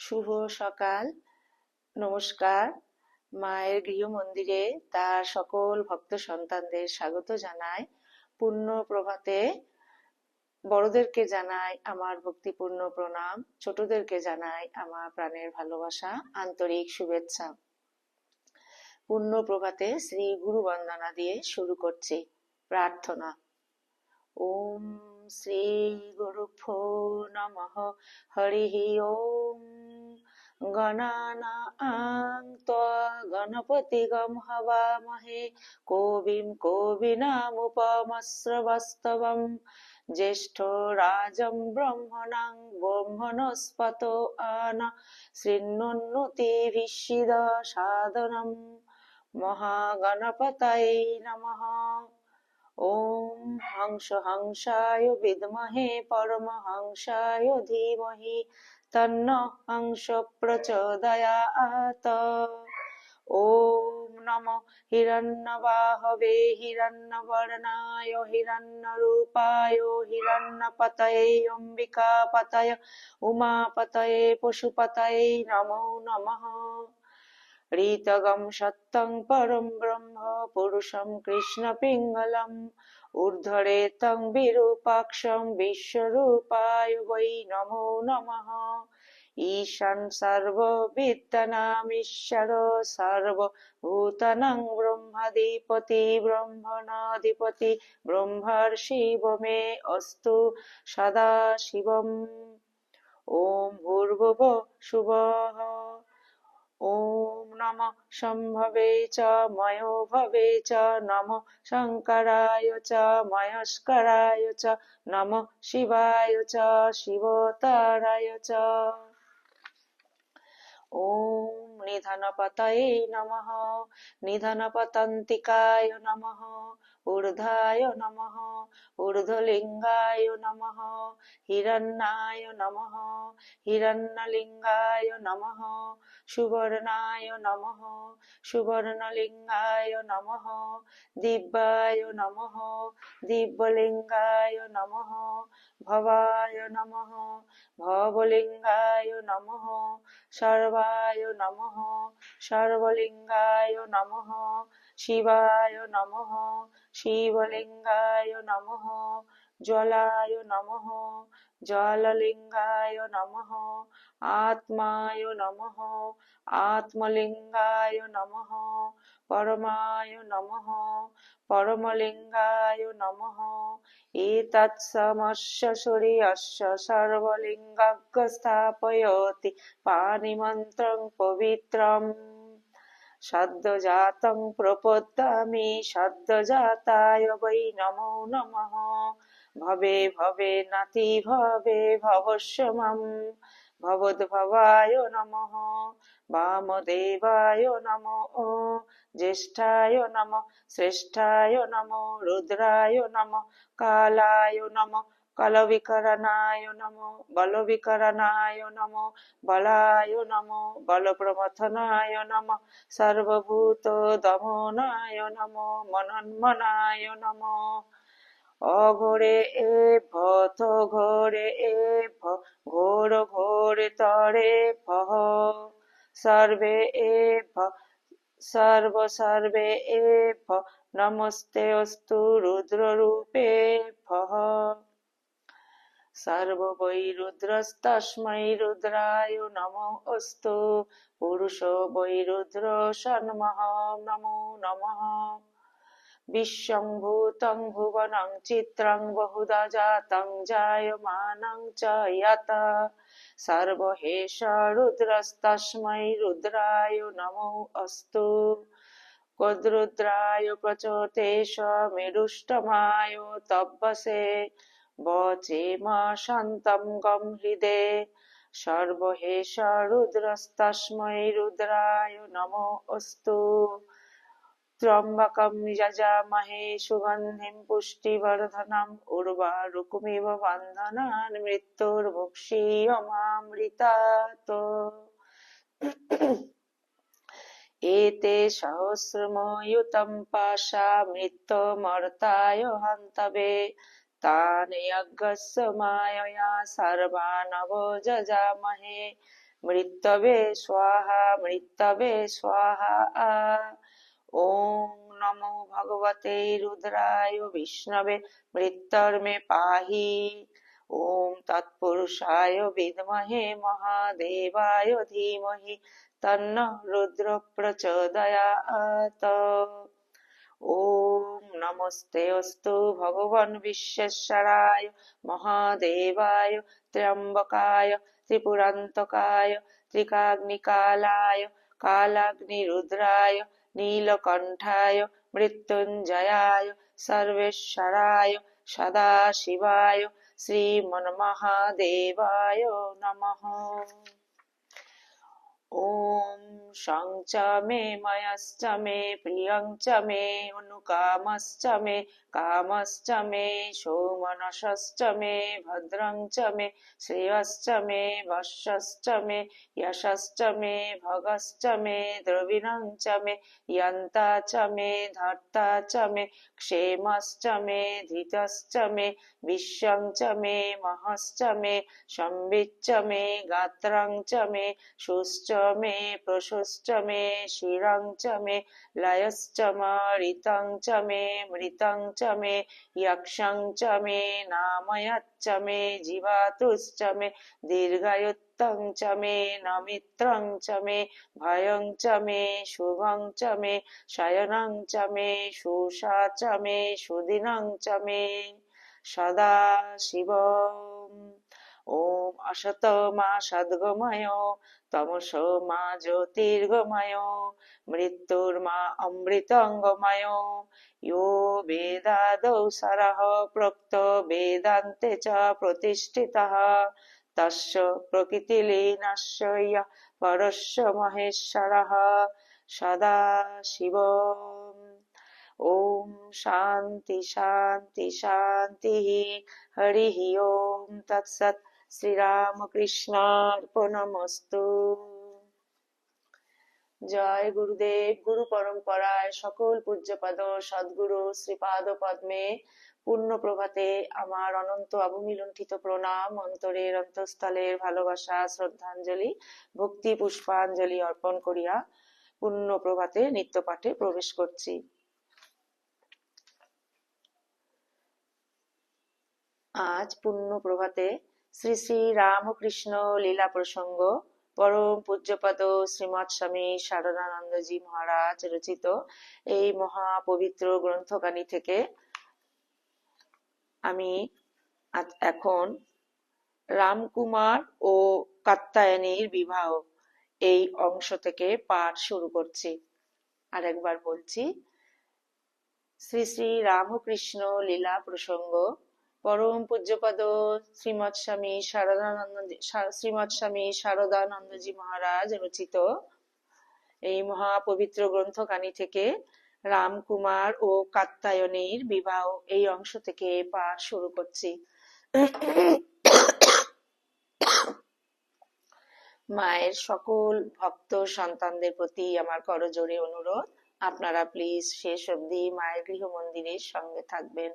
শুভ সকাল। নমস্কার। মায়ের গৃহ মন্দিরে তার সকল ভক্ত সন্তানদের স্বাগত জানাই। পূর্ণ প্রভাতে বড়দেরকে জানাই আমার ভক্তিপূর্ণ প্রণাম, ছোটদেরকে জানাই আমার প্রাণের ভালোবাসা, আন্তরিক শুভেচ্ছা। পূর্ণ প্রভাতে শ্রী গুরু বন্দনা দিয়ে শুরু করছি। প্রার্থনা। ওম শ্রী গুরুভ্যো নমঃ। হরিঃ ওম। গণানাং ত্বা গণপতিগং হবামহে কবিং কবিনামুপমস্রবস্তবং জ্যেষ্ঠরাজং ব্রহ্মণাং ব্রহ্মণস্পত আনঃ শৃণ্বন্নোতিभिः সাদনম। মহাগণপতয়ে নমঃ। ওম হংসায় বিদ্মহে পরমহংসায় ধীমহি তন্নঃ হংস প্রচোদয়াৎ। ওম নমো হিরণ্যবাহবে হিরণ্যবর্ণায় হিরণ্যরূপায় হিরণ্যপতয়ে অম্বিকাপতয়ে উমাপতয়ে পশুপতয়ে নমো নমঃ। ঋতগম সত্যং পরম ব্রহ্ম পুরুষং কৃষ্ণ পিঙ্গলম ঊর্ধ্বরেতং বিরূপাক্ষং বিশ্বরূপায় বৈ নমো নমঃ। ঈশান সর্ববিদ্যানামীশ্বর সর্বভূতানাং ব্রহ্মাধিপতি ব্রহ্মণাধিপতি ব্রহ্মর্ষিব মে অস্তু সদাশিবম। ওম ভূর্ভুবঃ শুভঃ। ওম নমঃ সম্ভবে চ ময়ো ভবে চ নমঃ শঙ্করায় চ মহেশ্বরায় চ নমঃ শিবায় চ শিবতরায় চ। ওম নিধনপতয়ে নমঃ নিধনপতন্তিকায় নমঃ ঊর্ধ্বায় নমঃ ঊর্ধ্বলিঙ্গায় নমঃ হিরণ্যায় নমঃ হিরণ্যলিঙ্গায় নমঃ সুবর্ণায় নমঃ সুবর্ণলিঙ্গায় নমঃ দিব্যায় নমঃ দিব্যলিঙ্গায় নমঃ ভবায় নমঃ ভবলিঙ্গায় নমঃ সর্বায় নমঃ সর্বলিঙ্গায় নমঃ শিবায় নমঃ শিবলিঙ্গায় নমঃ জলায় নমঃ জললিঙ্গায় নমঃ আত্মায় নমঃ আত্মলিঙ্গায় নমঃ পরমায় নমঃ পরমলিঙ্গায় নমঃ। এতৎসমস্য সূর্যস্য সর্বলিঙ্গং স্থাপয়তি পাণিমন্ত্রং পবিত্রম সদ্যজাতং প্রপদ্যামি সদ্যজাতায় বৈ নমো নমঃ। ভবে ভবে নাতি ভবে ভবস্য মাম ভবদ্ভবায় নমঃ বামদেবায় নমঃ জ্যেষ্ঠায় নমঃ শ্রেষ্ঠায় নমঃ রুদ্রায় নমঃ কালায় নমঃ কালবিকরণায় নমঃ বলবিকরণায় নমঃ বলায় নমঃ বলপ্রমথনায় নমঃ সর্বভূত দমনায় নমঃ মনন্মনায় নমঃ। অঘোরে এভ ঘোরে এভ ঘোর ঘোরে তরে ভঃ সর্বে এভ সর্ব সর্বে এভ নমস্তে অস্তু রুদ্ররূপে ভঃ। সর্ব বৈ রুদ্রস্তস্मै রুদ্রায় নমো অস্তু পুরুষো বৈ রুদ্র সন্মহং নমো নমঃ। বিশ্বং ভূতং ভুবনং চিত্রং বহুধা জাতং জায়মানং চ ইয়ত সর্বহেষ রুদ্রস্তস্मै রুদ্রায় নমো অস্তু। কোদ্রুদ্রায় প্রচোতেষ মেরুষ্টমায় তব্বসে বচেমা শান্तं গম হৃদে সর্বহেষ রুদ্রস্তস্मै রুদ্রায় নমো অস্তু। ত্র্যম্বকং যজামহে সুগন্ধিং পুষ্টিবর্ধনং উর্বারুকমিব বন্ধনাन् মৃত্যুর্मुक्षीयमामृतात्। एते सहस्रमयुतं पाशामृतमर्ताय हन्तवे तान् यज्ञस्य मायया सर्वानवो जजामहे মৃত্যবে স্বাহা মৃত্যবে স্বাহা। ওম নমো ভগবতে রুদ্রায় বিষ্ণবে মৃত্যর্মে পাহি। ওম তৎপুরুষায় বিদ্মহে মহাদেবায় ধীমহি তন্নঃ রুদ্র প্রচোদয়াৎ। ওম নমস্তে অস্তু ভগবান বিশ্বেশ্বরায় মহাদেবায় ত্র্যম্বকায় ত্রিপুরান্তকায় ত্রিকাগ্নিকালায় কালাগ্নিরুদ্রায় নীলকণ্ঠায় মৃত্যুঞ্জয়ায় সর্বেশ্বরায় সদাশিবায় শ্রীমন্মহাদেবায় নমঃ। ওম শং চ মে ময়শ্চ মে প্রিয়ং চ মে অনুকামশ্চ মে কামশ্চ মে সৌমনসশ্চ মে ভদ্রং চ মে শ্রেয়শ্চ মে বশ্যশ্চ মে যশশ্চ মে ভগশ্চ মে দ্রবিণং চ মে যন্তা চ মে ধর্তা চ মে ক্ষেমশ্চ মে ধৃতশ্চ মে বিশ্বং চ মে মহশ্চ মে সম্বিচ্চ মে গাত্রং চ মে সুশ্চ মে প্রশস্চ মে শিরং চ মে লয়শ্চ মৃতং চ মে মৃতং চ মে যক্ষং চ মে নাময়চ্চ মে জীবাতুশ্চ মে দীর্ঘায়ুত্বং চ মে নমিত্রং চ মে ভয়ং চ মে শুভং চ মে শয়নং চ মে সুষা চ মে সুদিনং চ মে সদা শিবম। ওম অসত মা সদ্গময় তমস মা জ্যোতির্গময় মৃত্যুর মা অমৃতঙ্গময় ইয়ো বেদাদৌ সরহ প্রোক্ত বেদান্তে চ প্রতিষ্ঠিতঃ তস্য প্রকৃতিলীনস্য ইয়ঃ পরস্য মহেশ্বরঃ সদা শিবম। ওম শান্তি শান্তি শান্তি। হরি ওম তৎসৎ। শ্রীরামকৃষ্ণার্পণমস্তু। জয় গুরুদেব। গুরু পরম্পরায় সকল পূজ্যপদ সদ্গুরু শ্রীপাদ পদ্মে পূর্ণ প্রভাতে আমার অনন্ত অবমিলুণ্ঠিত প্রণাম, অন্তরের অন্তঃস্থলের ভালোবাসা শ্রদ্ধাঞ্জলি ভক্তি পুষ্পাঞ্জলি অর্পণ করিয়া পূর্ণ প্রভাতে নিত্য পাঠে প্রবেশ করছি। আজ পূর্ণ প্রভাতে শ্রী শ্রী রামকৃষ্ণ লীলা প্রসঙ্গ পরম পূজ্যপদ শ্রীমৎ স্বামী শারদানন্দজি মহারাজ রচিত এই মহাপবিত্র গ্রন্থখানি থেকে আমি এখন রামকুমার ও কাত্যায়নীর বিবাহ এই অংশ থেকে পাঠ শুরু করছি। আর একবার বলছি, শ্রী শ্রী রামকৃষ্ণ লীলা প্রসঙ্গ পরম পূজ্যপদ শ্রীমৎ স্বামী শারদানন্দজি মহারাজ রচিত এই মহাপবিত্র গ্রন্থখানি থেকে রামকুমার ও কাত্যায়নীর বিবাহ এই অংশ থেকে পাঠ শুরু করছি। মায়ের সকল ভক্ত সন্তানদের প্রতি আমার করজোড়ে অনুরোধ, আপনারা প্লিজ শেষ অবধি মায়ের গৃহ মন্দিরের সঙ্গে থাকবেন।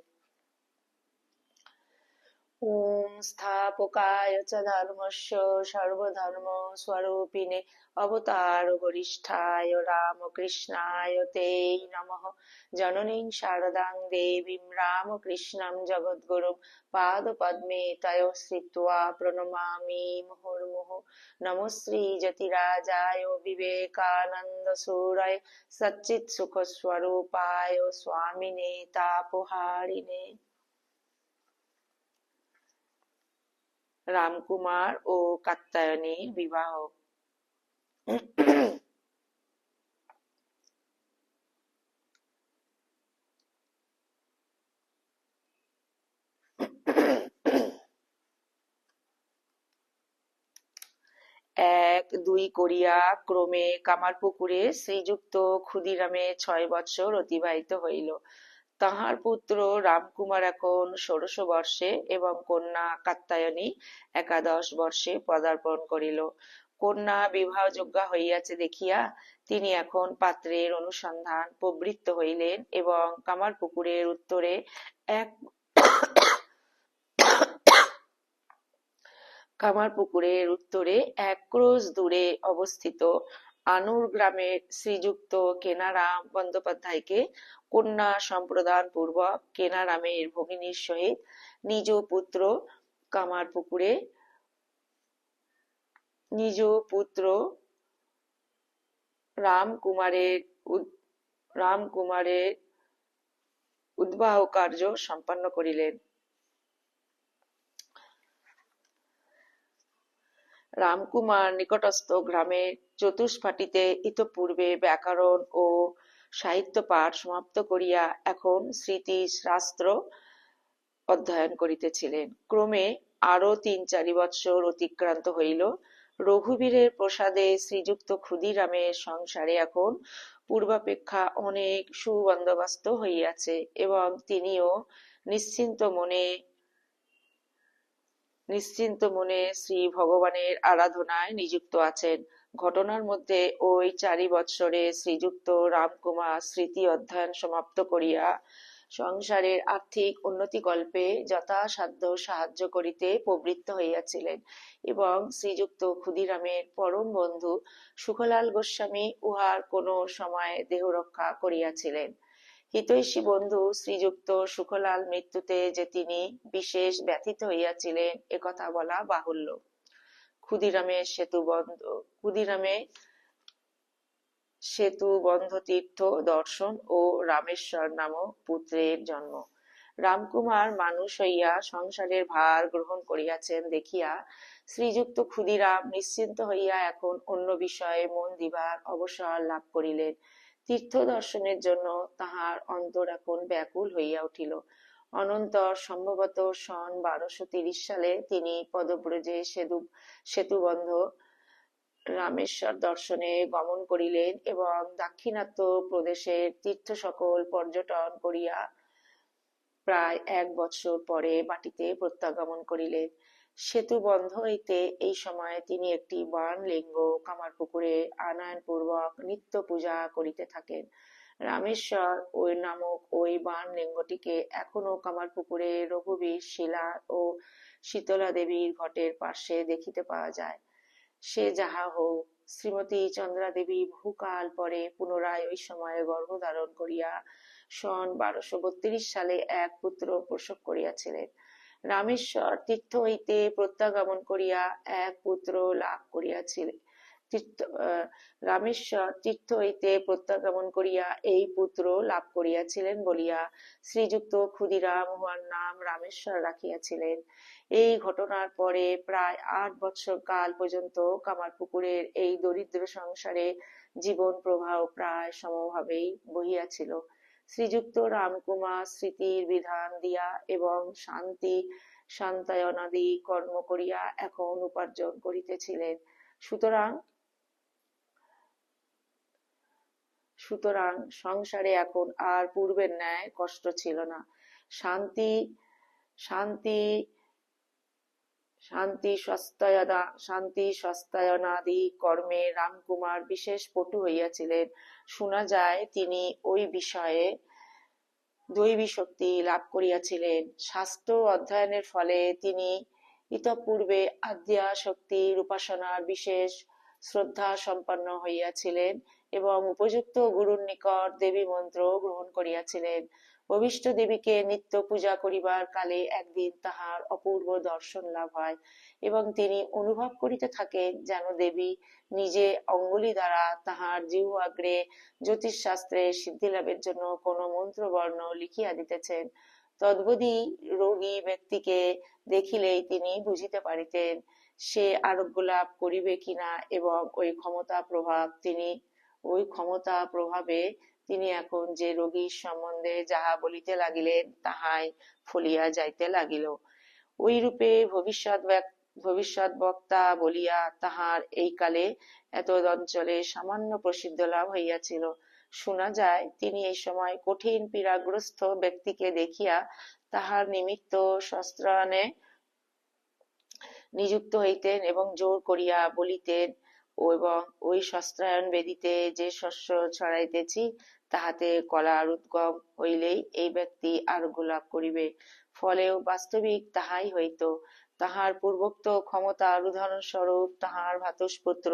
ওম স্থাপকায় চ ধর্মস্য সর্বধর্ম স্বরূপিণে অবতার বরিষ্ঠায় রামকৃষ্ণায় তে নমঃ। জননীং শারদাং দেবীং রামকৃষ্ণং জগদ্গুরুং পাদপদ্মে তয়ো স্থিত্বা প্রণমামি মুহুর্মুহুঃ। নমো শ্রী যতিরাজায় বিবেকানন্দ সুরায় সচ্চিৎ সুখ স্বরূপায় স্বামিনে তাপহারিণে। রামকুমার ও কাত্যায়নীর বিবাহ। এক দুই করিয়া ক্রমে কামারপুকুরে শ্রীযুক্ত ক্ষুদিরামের 6 বৎসর অতিবাহিত হইল। তাহার পুত্র রামকুমার এখন 16 বর্ষে এবং কন্যা কাত্যায়নী 11 বর্ষে পদার্পণ করিল। কন্যা বিবাহযোগ্যা হইয়াছে দেখিয়া তিনি এখন পাত্রের অনুসন্ধান প্রবৃত্ত হইলেন এবং কামারপুকুরের উত্তরে এক কামারপুকুরের উত্তরে ১ ক্রোশ দূরে অবস্থিত আনুর গ্রামের শ্রীযুক্ত কেনারাম বন্দ্যোপাধ্যায়কে কন্যা সম্প্রদান পূর্বক কেনারামের ভগিনীর সহিত নিজ পুত্র কামারপুকুরে নিজ পুত্র রামকুমারের রামকুমারের উদ্বাহ কার্য সম্পন্ন করিলেন। রামকুমার নিকটস্থ গ্রামের চতুষ্পাটিতে ইতঃপূর্বে ব্যাকরণ ও সাহিত্য পাঠ সমাপ্ত করিয়া এখন স্মৃতিশাস্ত্র অধ্যয়ন করিতেছিলেন। ক্রমে আরো ৩-৪ বৎসর অতিক্রান্ত হইল। রঘুবীরের প্রসাদে শ্রীযুক্ত ক্ষুদিরামের সংসারে এখন পূর্বাপেক্ষা অনেক সুবন্দোবস্ত হইয়াছে এবং তিনিও নিশ্চিন্ত মনে শ্রী ভগবানের আরাধনায় নিযুক্ত আছেন। ঘটনার মধ্যে ওই ৪ বৎসরে শ্রীযুক্ত রামকুমার স্মৃতি অধ্যয়ন সমাপ্ত করিয়া সংসারের আর্থিক উন্নতিকল্পে যথাসাধ্য সাহায্য করিতে প্রবৃত্ত হইয়াছিলেন এবং শ্রীযুক্ত ক্ষুদিরামের পরম বন্ধু সুখলাল গোস্বামী উহার কোনো সময় দেহরক্ষা করিয়াছিলেন। হিতৈষী বন্ধু শ্রীযুক্ত সুখলাল মৃত্যুতে যে তিনি বিশেষ ব্যথিত হইয়াছিলেন একথা বলা বাহুল্য। ক্ষুদিরামের সেতু বন্ধ তীর্থ দর্শন ও রামেশ্বর নামক পুত্রের জন্ম। রামকুমার মানুষ হইয়া সংসারের ভার গ্রহণ করিয়াছেন দেখিয়া শ্রীযুক্ত ক্ষুদিরাম নিশ্চিন্ত হইয়া এখন অন্য বিষয়ে মন দিবার অবসর লাভ করিলেন। তীর্থ দর্শনের জন্য তাহার অন্তর এখন ব্যাকুল হইয়া উঠিল। অনন্তর সম্ভবত সন ১২৩০ সালে তিনি পদব্রজে সেতুবন্ধ রামেশ্বর দর্শনে গমন করিলেন এবং দাক্ষিণাত্য প্রদেশের তীর্থ সকল পর্যটন করিয়া প্রায় ১ বৎসর পরে বাটিতে প্রত্যাগমন করিলেন। সেতু বন্ধ হইতে এই সময়ে তিনি একটি বাণলিঙ্গ কামারপুকুরে আনয়নপূর্বক নিত্য পূজা করিতে থাকেন। রামেশ্বর ওই নামক ওই বাণলিঙ্গটিকে এখনো কামারপুকুরে রঘুবীর শিলা ও শীতলা দেবীর ঘটের পার্শ্বে দেখিতে পাওয়া যায়। সে যাহা হোক, শ্রীমতী চন্দ্রা দেবী বহুকাল পরে পুনরায় ওই সময়ে গর্ভধারণ করিয়া সন ১২৩২ সালে এক পুত্র প্রসব করিয়াছিলেন। রামেশ্বর তীর্থ হইতে প্রত্যাগমন করিয়া এক পুত্র লাভ করিয়াছিলেন। রামেশ্বর তীর্থ হইতে প্রত্যাগমন করিয়া এই পুত্র লাভ করিয়াছিলেন বলিয়া শ্রীযুক্ত ক্ষুদিরাম উহার নাম রামেশ্বর রাখিয়াছিলেন। এই ঘটনার পরে প্রায় ৮ বৎসর কাল পর্যন্ত কামারপুকুরের এই দরিদ্র সংসারে জীবন প্রবাহ প্রায় সমভাবেই বহিয়াছিল। শ্রীযুক্ত রামকুমার স্মৃতির বিধান দিয়া এবং শান্তায়নাদি কর্ম করিয়া এখন উপার্জন করিতেছিলেন। সুতরাং সংসারে এখন আর পূর্বের ন্যায় কষ্ট ছিল না। শান্তি সস্তায়নাদি কর্মে রামকুমার বিশেষ পটু হইয়াছিলেন। শোনা যায় তিনি ওই বিষয়ে দৈবী শক্তি লাভ করিয়াছিলেন। শাস্ত্র অধ্যয়নের ফলে তিনি ইতঃপূর্বে আদ্যা শক্তির উপাসনার বিশেষ শ্রদ্ধা সম্পন্ন হইয়াছিলেন এবং উপযুক্ত গুরুর নিকট দেবী মন্ত্র গ্রহণ করিয়াছিলেন। অভীষ্ট দেবীকে নিত্য পূজা করিবার কালে একদিন তাহার অপূর্ব দর্শন লাভ হয় এবং তিনি অনুভব করিতে থাকেন যেন দেবী নিজে অঙ্গুলি দ্বারা তাহার জিহ্বাগ্রে জ্যোতিষশাস্ত্রে সিদ্ধি লাভের জন্য কোন মন্ত্রবর্ণ লিখিয়া দিতেছেন। তদ্বদি রোগী ব্যক্তিকে দেখিলেই তিনি বুঝিতে পারিতেন সে আরোগ্য লাভ করিবে কিনা এবং ওই ক্ষমতা প্রভাবে তিনি এখন যে রোগীর সম্বন্ধে যাহা বলিতে লাগিলেন তাহাই ফলিয়া যাইতে লাগিল। ওইরূপে ভবিষ্যৎ বক্তা বলিয়া তাহার এই কালে এতদ অঞ্চলে সামান্য প্রসিদ্ধ লাভ হইয়াছিল। শোনা যায় তিনি এই সময় কঠিন পীড়াগ্রস্ত ব্যক্তিকে দেখিয়া তাহার নিমিত্ত শস্ত্রায়নে নিযুক্ত হইতেন এবং জোর করিয়া বলিতেন এবং ওই শস্ত্রায়ন বেদিতে যে শস্য ছড়াইতেছি তাহাতে কলার উদ্গম হইলেই এই ব্যক্তি আরোগ্য লাভ করিবে। ফলেও বাস্তবিক তাহাই হইত। তাহার পূর্বোক্ত ক্ষমতার উদাহরণস্বরূপ তাহার ভ্রাতুষ্পুত্র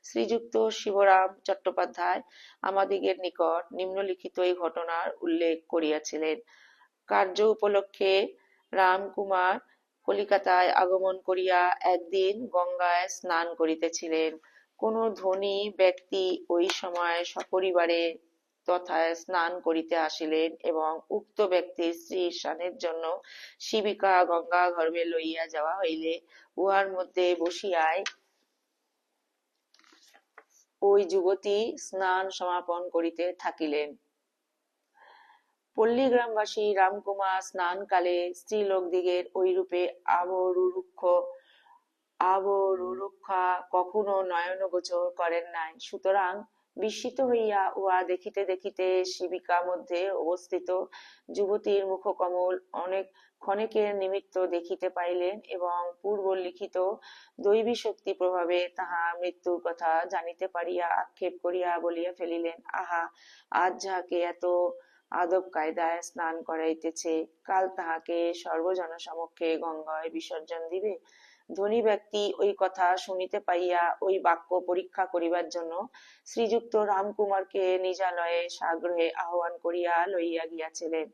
শ্রীযুক্ত শিবরাম চট্টোপাধ্যায় আমাদিগের নিকট নিম্নলিখিত এই ঘটনার উল্লেখ করিয়াছিলেন। কার্য উপলক্ষে রামকুমার কলিকাতায় আগমন করিয়া একদিন গঙ্গায় স্নান করিতেছিলেন। কোন ধনী ব্যক্তি ওই সময় সপরিবারে তথায় স্নান করিতে আসিলেন এবং উক্ত ব্যক্তির স্ত্রীর স্নানের জন্য শিবিকা গঙ্গা গর্ভে লইয়া যাওয়া হইলে উহার মধ্যে বসিয়াই ওই যুবতী স্নান সমাপন করিতে থাকিলেন। পল্লী গ্রামবাসী রামকুমার স্নানকালে স্ত্রীলোকদিগের ঐরূপে আবরুরুক্ষা কখনো নয়নগোচর করেন নাই। সুতরাং বিস্মিত হইয়া উহা দেখিতে দেখিতে শিবিকা মধ্যে অবস্থিত যুবতীর মুখকমল ক্ষণেকের নিমিত্ত দেখিতে পাইলেন এবং পূর্বলিখিত দৈবী শক্তি প্রভাবে তাহার মৃত্যুর কথা জানিতে পারিয়া আক্ষেপ করিয়া বলিয়া ফেলিলেন, আহা, আজ যাহাকে এত আদব কায়দায় স্নান করাইতেছে, কাল তাহাকে সর্বজনসমক্ষে গঙ্গায় বিসর্জন দিবে। ধনী ব্যক্তি ওই কথা শুনিতে পাইয়া ওই বাক্য পরীক্ষা করিবার জন্য শ্রীযুক্ত রামকুমারকে নিজালয়ে সাগ্রহে আহ্বান করিয়া লইয়া গিয়াছিলেন।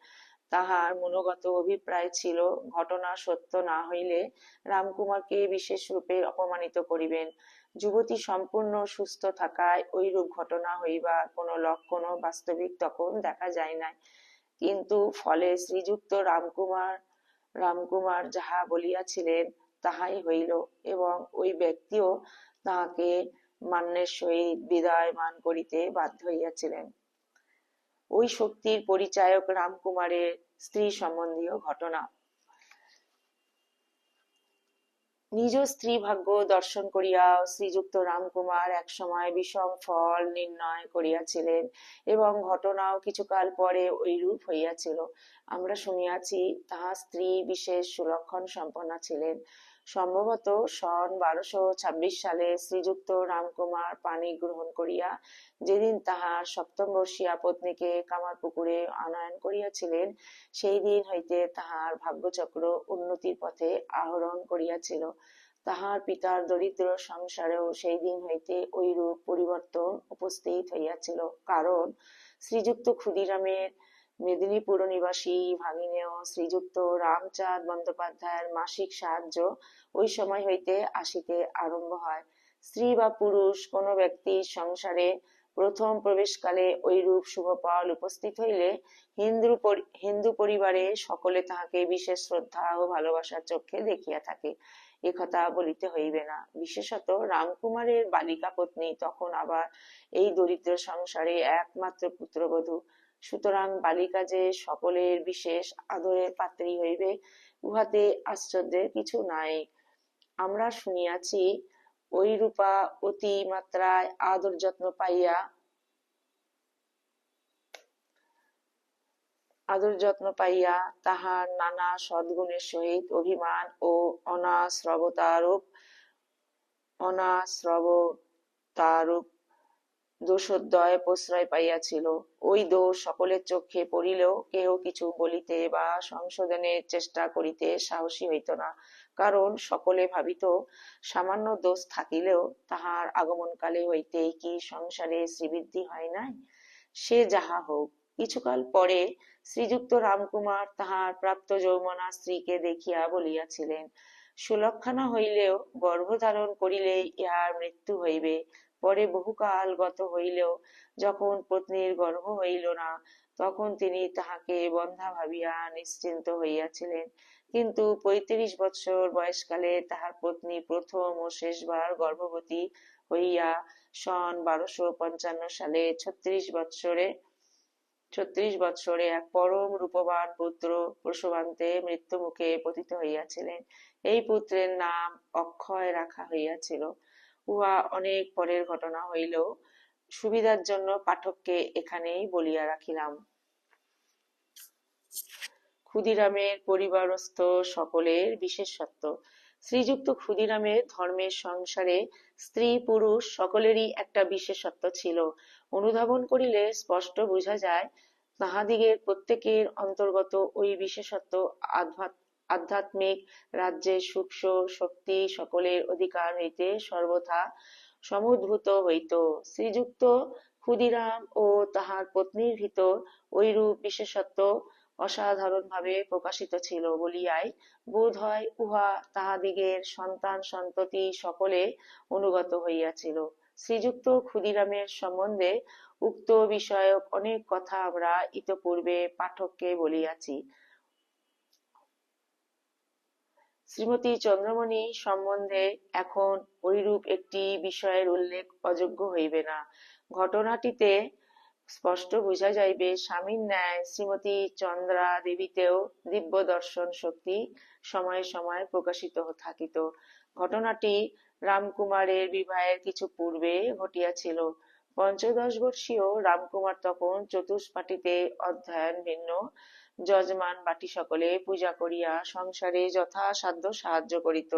তাহার মনোগত অভিপ্রায় ছিল, ঘটনা সত্য না হইলে রামকুমারকে বিশেষ রূপে অপমানিত করিবেন। যুবতী সম্পূর্ণ সুস্থ থাকায় ঐরূপ ঘটনা হইবার কোন লক্ষণ বাস্তবিক তখন দেখা যায় নাই। কিন্তু ফলে শ্রীযুক্ত রামকুমার যাহা বলিয়াছিলেন তাহাই হইল এবং ওই ব্যক্তিও তাহাকে মান্যের সহিত বিদায়মান করিতে বাধ্য হইয়াছিলেন। ওই শক্তির পরিচায়ক রামকুমারের স্ত্রী সম্বন্ধীয় ঘটনা। নিজ স্ত্রী ভাগ্য দর্শন করিয়া শ্রীযুক্ত রামকুমার এক সময় বিষম ফল নির্ণয় করিয়াছিলেন এবং ঘটনাও কিছুকাল পরে ঐরূপ হইয়াছিল। আমরা শুনিয়াছি তাহার স্ত্রী বিশেষ সুলক্ষণ সম্পন্না ছিলেন। সম্ভবত সন 1226 সালে শ্রীযুক্ত রামকুমার পানি গ্রহণ করিয়া যেদিন তাহার সপ্তম বর্ষীয়া পত্নীকে কামারপুকুরে আনয়ন করিয়াছিলেন, সেই দিন হইতে তাহার ভাগ্যচক্র উন্নতির পথে আরোহণ করিয়াছিল। তাহার পিতার দরিদ্র সংসারেও সেই দিন হইতে ঐরূপ পরিবর্তন উপস্থিত হইয়াছিল। কারণ শ্রীযুক্ত ক্ষুদিরামের মেদিনীপুর নিবাসী ভাগিনেয় শ্রীযুক্ত রামচাঁদ বন্দ্যোপাধ্যায়ের মাসিক সাহায্য ওই সময় হইতে আসিতে আরম্ভ হয়। স্ত্রী বা পুরুষ কোন ব্যক্তির সংসারে প্রথম প্রবেশকালে ঐরূপ শুভফল উপস্থিত হইলে হিন্দু পরিবারে সকলে তাহাকে বিশেষ শ্রদ্ধা ও ভালোবাসার চক্ষে দেখিয়া থাকে, একথা বলিতে হইবে না। বিশেষত রামকুমারের বালিকা পত্নী তখন আবার এই দরিদ্র সংসারে একমাত্র পুত্রবধূ। সুতরাং বালিকা যে সকলের বিশেষ আদরের পাত্রী হইবে, উহাতে আশ্চর্যের কিছু নাই। আমরা শুনিয়াছি ঐরূপা অতি মাত্রায় আদর যত্ন পাইয়া তাহার নানা সদ্গুণের সহিত অভিমান ও অনাশ্রবতারূপ দোষোদ্দয় প্রশ্রয় পাইয়াছিল। ওই দোষ সকলের চোখে পড়িলেও কেহ কিছু বলিতে বা সংশোধনের চেষ্টা করিতে সাহসী হইত না। কারণ সকলে ভাবিত, সামান্য দোষ থাকিলেও তাহার আগমনকালে হইতেই কি সংসারে শ্রীবৃদ্ধি হয় নাই? সে যাহা হোক, কিছুকাল পরে শ্রীযুক্ত রামকুমার তাহার প্রাপ্ত যৌবনা স্ত্রীকে দেখিয়া বলিয়াছিলেন, সুলক্ষণা হইলেও গর্ভধারণ করিলেই ইহার মৃত্যু হইবে। পরে বহুকাল গত হইলেও যখন পত্নীর গর্ভ হইল না, তখন তিনি তাহাকে বন্ধ্যা ভাবিয়া নিশ্চিন্ত হইয়াছিলেন। কিন্তু 35 বৎসর বয়সকালে তাহার পত্নী প্রথম ও শেষবার গর্ভবতী হইয়া সন 1255 সালে 36 বৎসরে এক পরম রূপবান পুত্র প্রসবান্তে মৃত্যু মুখে পতিত হইয়াছিলেন। এই পুত্রের নাম অক্ষয় রাখা হইয়াছিল। উহা অনেক পরের ঘটনা হইলেও সুবিধার জন্য পাঠককে এখানেই বলিয়া রাখিলাম। ক্ষুদিরামের পরিবারস্থ সকলের বিশেষত্ব। শ্রীযুক্ত ক্ষুদিরামের ধর্মের সংসারে স্ত্রী পুরুষ সকলেরই একটা বিশেষত্ব ছিল। অনুধাবন করিলে স্পষ্ট বোঝা যায়, তাহাদিগের প্রত্যেকের অন্তর্গত ওই বিশেষত্ব আধ্যাত্মিক রাজ্যের সূক্ষ্ম শক্তি সকলের অধিকার হইতে সর্বথা সমুদ্ভূত হইত। শ্রীযুক্ত ক্ষুদিরাম ও তাহার পত্নীর ভিতর ঐরূপ বিশেষত্ব অসাধারণভাবে প্রকাশিত ছিল বলিয়াই বোধ হয় উহা তাহাদিগের সন্তান সন্ততি সকলে অনুগত হইয়াছিল। শ্রীযুক্ত ক্ষুদিরামের সম্বন্ধে উক্ত বিষয়ক অনেক কথা আমরা ইতপূর্বে পাঠককে বলিয়াছি। শ্রীমতী চন্দ্রমণি সম্বন্ধে এখন ঐরূপ একটি বিষয়ের উল্লেখ অযোগ্য হইবে না। ঘটনাটিতে স্পষ্ট বোঝা যাইবে স্বামীর ন্যায় শ্রীমতী চন্দ্রা দেবীতেও দিব্য দর্শন শক্তি সময়ে সময়ে প্রকাশিত থাকিত। ঘটনাটি রামকুমারের বিবাহের কিছু পূর্বে ঘটিয়াছিল। পঞ্চদশবর্ষীয় রামকুমার তখন চতুষ্পাটিতে অধ্যয়ন ভিন্ন যজমান বাটি সকলে পূজা করিয়া সংসারে যথাসাধ্য সাহায্য করিত।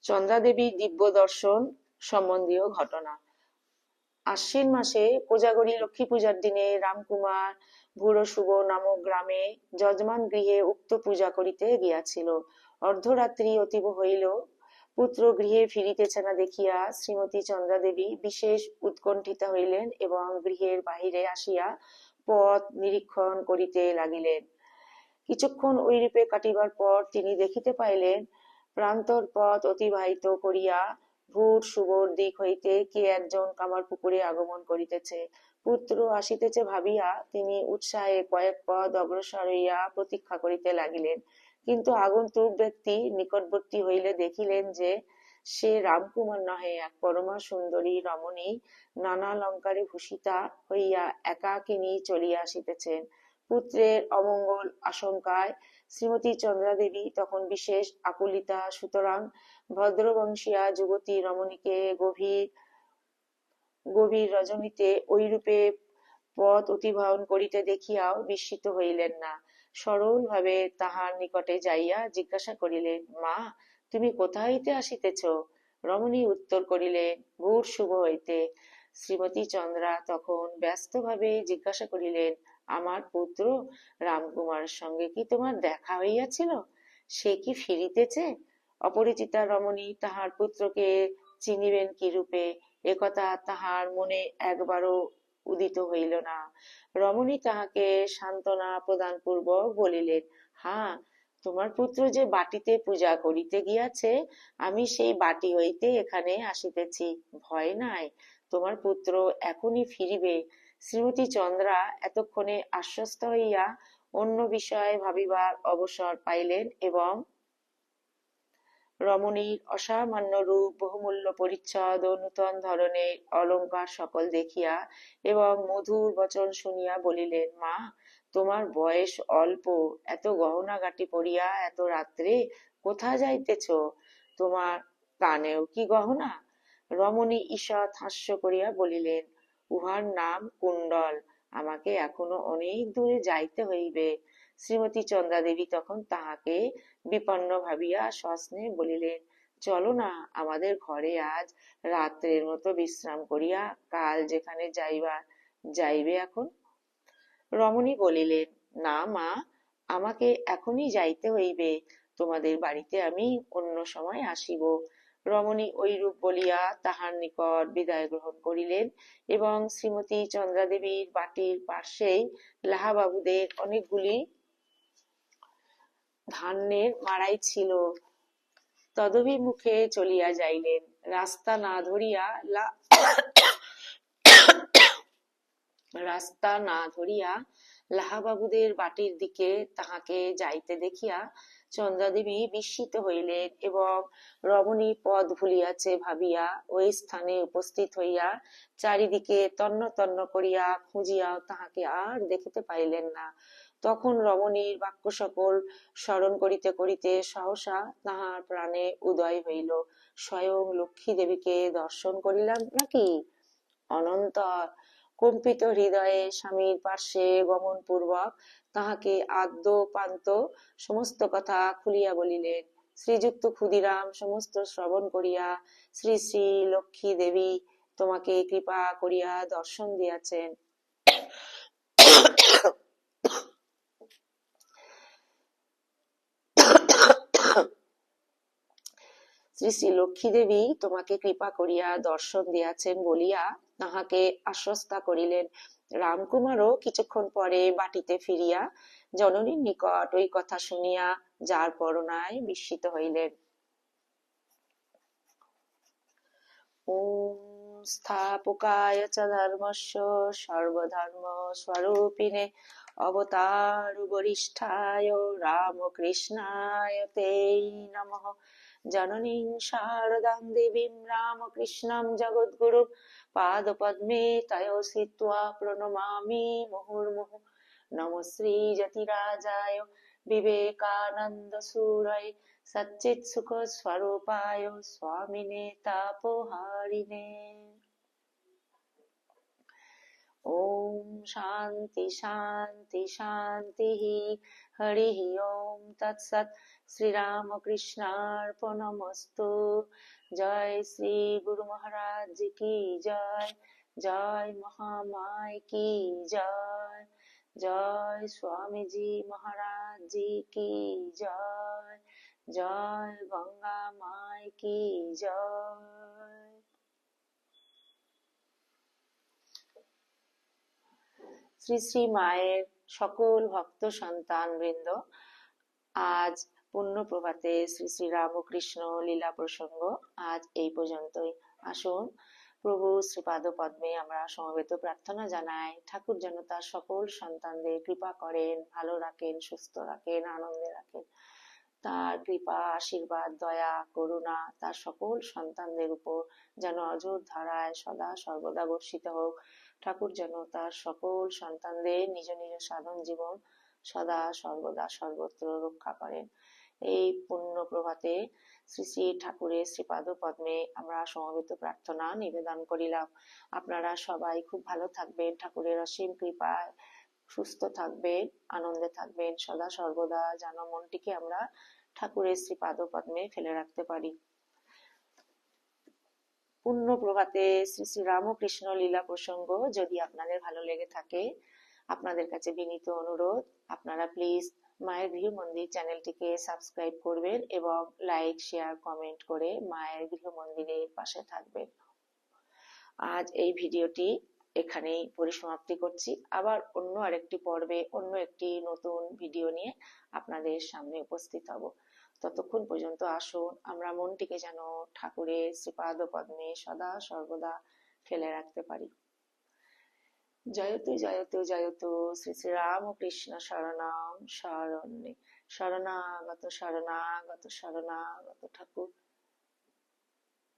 চন্দ্রাদেবী দিব্য দর্শন সম্বন্ধীয় ঘটনা। আশ্বিন মাসে কোজাগরী লক্ষ্মী পূজার দিনে রামকুমার ভুরশুভ নামক গ্রামে যজমান গৃহে উক্ত পূজা করিতে গিয়াছিল। অর্ধরাত্রি অতীব হইল, পুত্র গৃহে ফিরিতেছে না দেখিয়া শ্রীমতী চন্দ্রাদেবী বিশেষ উৎকণ্ঠিতা হইলেন এবং গৃহের বাহিরে আসিয়া পথ নিরীক্ষণ করিতে লাগিলেন। কিছুক্ষণ ঐরূপে কাটিবার পর তিনি দেখিতে পাইলেন প্রান্তর পথ অতিবাহিত করিয়া ভোর শুভর দিক হইতে কে একজন কামারপুকুরে আগমন করিতেছে। পুত্র আসিতেছে ভাবিয়া তিনি উৎসাহে কয়েক পদ অগ্রসর হইয়া প্রতীক্ষা করিতে লাগিলেন। কিন্তু আগন্তুক ব্যক্তি নিকটবর্তী হইলে দেখিলেন যে সে রামকুমার নহে, এক পরমা সুন্দরী রমণী নানালঙ্কারে ভূষিতা হইয়া একাকিনী চলিয়া আসিতেছেন। পুত্রের অমঙ্গল আশঙ্কায় শ্রীমতী চন্দ্রাদেবী তখন বিশেষ আকুলিতা। সুতরাং ভদ্রবংশীয়া যুবতী রমণীকে গভীর রজনীতে ঐরূপে পথ অতিবাহন করিতে দেখিয়াও বিস্মিত হইলেন না। সরল ভাবে তাহার নিকটে যাইয়া জিজ্ঞাসা করিলেন, মা, তুমি কোথা হইতে আসিতেছ? রমণী উত্তর করিলেন, ভোর শুভ হইতে। শ্রীমতী চন্দ্রা তখন ব্যস্ত ভাবে জিজ্ঞাসা করিলেন, আমার পুত্র রামকুমারের সঙ্গে কি তোমার দেখা হইয়াছিল? সে কি ফিরিতেছে? অপরিচিতা রমণী তাহার পুত্রকে চিনিবেন কি রূপে, একথা তাহার মনে একবারও উদিত হইল না। রমণী তাহাকে সান্ত্বনা প্রদান পূর্বক বলিলেন, হ্যাঁ, তোমার পুত্র যে বাটিতে পূজা করিতে গিয়াছে, আমি সেই বাটি হইতে এখানে আসিতেছি। ভয় নাই, তোমার পুত্র এখনই ফিরিবে। শ্রীমতী চন্দ্রা এতক্ষণে আশ্বস্ত হইয়া অন্য বিষয়ে ভাবিবার অবসর পাইলেন এবং রমণীর অসামান্য রূপ, বহুমূল্য পরিচ্ছদ ও নূতন ধরনের অলঙ্কার সকল দেখিয়া এবং মধুর বচন শুনিয়া বলিলেন, মা, তোমার বয়স অল্প, এত গহনাগাটি পরিয়া এত রাত্রে কোথা যাইতেছ? তোমার কানেও কি গহনা? রমণী ঈষৎ হাস্য করিয়া বলিলেন, উহার নাম কুণ্ডল, আমাকে এখনো অনেক দূরে যাইতে হইবে। শ্রীমতী চন্দ্রাদেবী তখন তাহাকে বিপন্ন ভাবিয়া সস্নেহে বলিলেন, চলো না, আমাদের ঘরে আজ রাত্রের মতো বিশ্রাম করিয়া কাল যেখানে যাইবার যাইবে এখন। রমণী বলিলেন, না মা, আমাকে এখনই যাইতে হইবে, তোমাদের বাড়িতে আমি অন্য সময় আসিব। রমণী ঐরূপ বলিয়া তাহার নিকট বিদায় গ্রহণ করিলেন এবং শ্রীমতী চন্দ্রাদেবীর বাটির পার্শ্বেই লাহাবাবুদের অনেকগুলি ধান্যের মাড়াই ছিল, তদভিমুখে চলিয়া যাইলেন। রাস্তা না ধরিয়া লাহাবাবুদের বাটির দিকে তাহাকে যাইতে দেখিয়া চন্দ্রাদেবী বিস্মিত হইলেন এবং রমণী পথ ভুলিয়াছে ভাবিয়া ওই স্থানে উপস্থিত হইয়া চারিদিকে তন্ন তন্ন করিয়া খুঁজিয়াও তাহাকে আর দেখিতে পাইলেন না। তখন রমণীর বাক্য সকল স্মরণ করিতে করিতে সহসা তাহার প্রাণে উদয় হইল, স্বয়ং লক্ষ্মী দেবীকে দর্শন করিলাম নাকি। অনন্তর কম্পিত হৃদয়ে স্বামীর পার্শ্বে গমন পূর্বক তাহাকে আদ্য পান্ত সমস্ত কথা খুলিয়া বলিলেন। শ্রীযুক্ত ক্ষুদিরাম সমস্ত শ্রবণ করিয়া শ্রী শ্রী লক্ষ্মী দেবী তোমাকে কৃপা করিয়া দর্শন দিয়াছেন। শ্রী শ্রী লক্ষ্মী দেবী তোমাকে কৃপা করিয়া দর্শন দিয়াছেন বলিয়া তাহাকে আশ্বস্তা করিলেন। রামকুমারও কিছুক্ষণ পরে বাটিতে ফিরিয়া জননীর নিকট ওই কথা শুনিয়া যার পরনায় বিস্মিত হইলেন। ওম স্থাপকায় চ ধর্মস্য সর্বধর্ম স্বরূপিণে অবতার বরিষ্ঠায় রামকৃষ্ণায় তে নমঃ। জননীং শারদাং দেবীং রামকৃষ্ণং জগদ্গুরুং পাদপদ্মে তয়ো স্থিত্বা প্রণমামি মুহুর্মুহুঃ। নমঃ শ্রীযতিরাজায় বিবেকানন্দ সুরয়ে সচ্চিৎ সুখ স্বরূপায় স্বামিনে তাপহারিণে। ওম শান্তি শান্তি শান্তি। হরি ওম তৎসৎ। শ্রীরামকৃষ্ণার্পণমস্তু। জয় শ্রী গুরু মহারাজ কি জয়। জয় মহামায় কি জয়। জয় স্বামীজি মহারাজ কি জয়। জয় গঙ্গা মায় কি জয়। শ্রী শ্রী মায়ের সকল ভক্ত সন্তান বৃন্দ, আজ পুণ্য প্রভাতে শ্রী শ্রী রামকৃষ্ণ লীলা প্রসঙ্গ আজ এই পর্যন্তই। আসুন প্রভু শ্রীপাদ পদ্মে আমরা সমবেত প্রার্থনা জানাই, ঠাকুর যেন তার সকল সন্তানদের কৃপা করেন, ভালো রাখেন, সুস্থ রাখেন, আনন্দে রাখেন। তার কৃপা, আশীর্বাদ, দয়া, করুণা তার সকল সন্তানদের উপর যেন অঝোর ধারায় সদা সর্বদা বর্ষিত হোক। ঠাকুর যেন তার সকল সন্তানদের নিজ নিজ সাধন জীবন সদা সর্বদা সর্বত্র রক্ষা করেন। এই পুণ্য প্রভাতে শ্রী শ্রী ঠাকুরের শ্রীপাদ পদ্মে আমরা সমবেত প্রার্থনা নিবেদন করিলাম। আপনারা সবাই খুব ভালো থাকবেন, ঠাকুরের অসীম কৃপায় সুস্থ থাকবেন, আনন্দে থাকবেন, সদা সর্বদা যেন মনটিকে আমরা ঠাকুরের শ্রীপাদ পদ্মে ফেলে রাখতে পারি। পুণ্য প্রভাতে শ্রী শ্রী রামকৃষ্ণ লীলা প্রসঙ্গ যদি আপনাদের ভালো লেগে থাকে, আপনাদের কাছে বিনীত অনুরোধ, আপনারা প্লিজ মায়ের গৃহ মন্দির চ্যানেলটিকে সাবস্ক্রাইব করবেন এবং লাইক, শেয়ার, কমেন্ট করে মায়ের গৃহ মন্দিরের পাশে থাকবেন। আজ এই ভিডিওটি এখানেই পরিসমাপ্তি করছি। আবার অন্য আরেকটি পর্বে অন্য একটি নতুন ভিডিও নিয়ে আপনাদের সামনে উপস্থিত হব। ততক্ষণ পর্যন্ত আসুন আমরা মনটিকে যেন ঠাকুরের শ্রীপাদ পদ্মে সদা সর্বদা ফেলে রাখতে পারি। জয়তু জয়তু জয়তু শ্রী শ্রী রামকৃষ্ণ শরণম শরণ্যে। শরণাগত শরণাগত শরণাগত ঠাকুর